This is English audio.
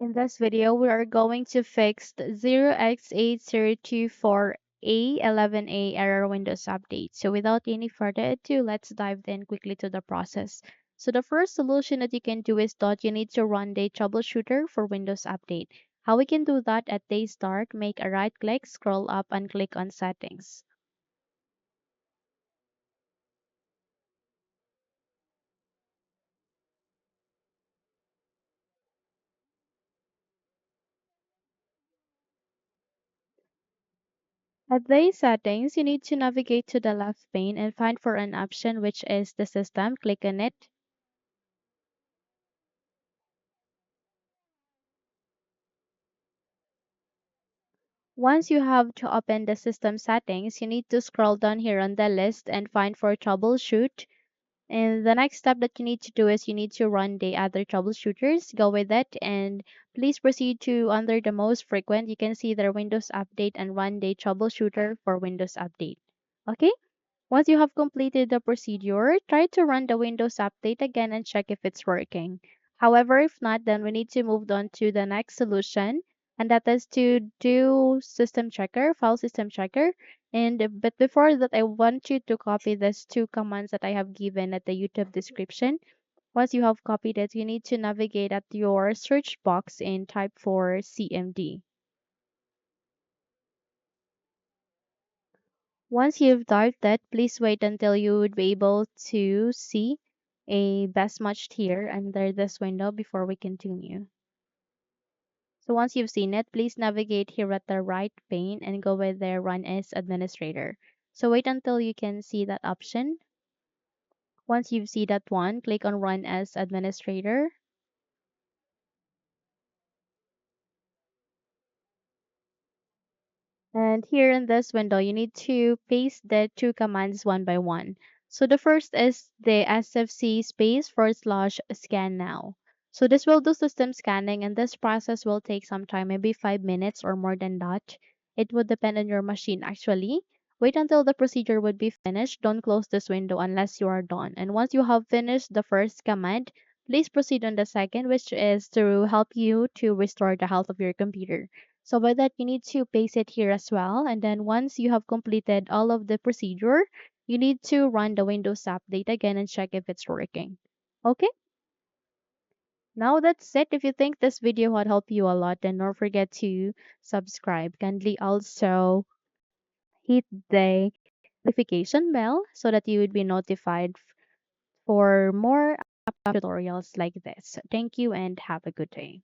In this video, we are going to fix the 0x8024a11a error Windows update. So without any further ado, let's dive in quickly to the process. So the first solution that you can do is that you need to run the troubleshooter for Windows update. How we can do that at day start, make a right click, scroll up and click on settings. At the settings, you need to navigate to the left pane and find for an option which is the system. Click on it. Once you have to open the system settings, you need to scroll down here on the list and find for troubleshoot. And the next step that you need to do is you need to run the other troubleshooters. Go with it and please proceed to under the most frequent. You can see the Windows Update and run the troubleshooter for Windows Update. Okay? Once you have completed the procedure, try to run the Windows Update again and check if it's working. However, if not, then we need to move on to the next solution, and that is to do system checker, file system checker. But before that, I want you to copy these two commands that I have given at the YouTube description. Once you have copied it, you need to navigate at your search box and type for CMD. Once you've typed that, please wait until you would be able to see a best matched here under this window before we continue. So once you've seen it, please navigate here at the right pane and go with the Run as Administrator. So wait until you can see that option. Once you see that one, click on Run as Administrator. And here in this window, you need to paste the two commands one by one. So the first is the SFC /scan now. So this will do system scanning and this process will take some time, maybe 5 minutes or more than that. It would depend on your machine actually. Wait until the procedure would be finished. Don't close this window unless you are done. And once you have finished the first command, please proceed on the second, which is to help you to restore the health of your computer. So by that, you need to paste it here as well. And then once you have completed all of the procedure, you need to run the Windows Update again and check if it's working. Okay, now that's it. If you think this video would help you a lot, then don't forget to subscribe. Kindly also hit the notification bell so that you would be notified for more tutorials like this. Thank you and have a good day.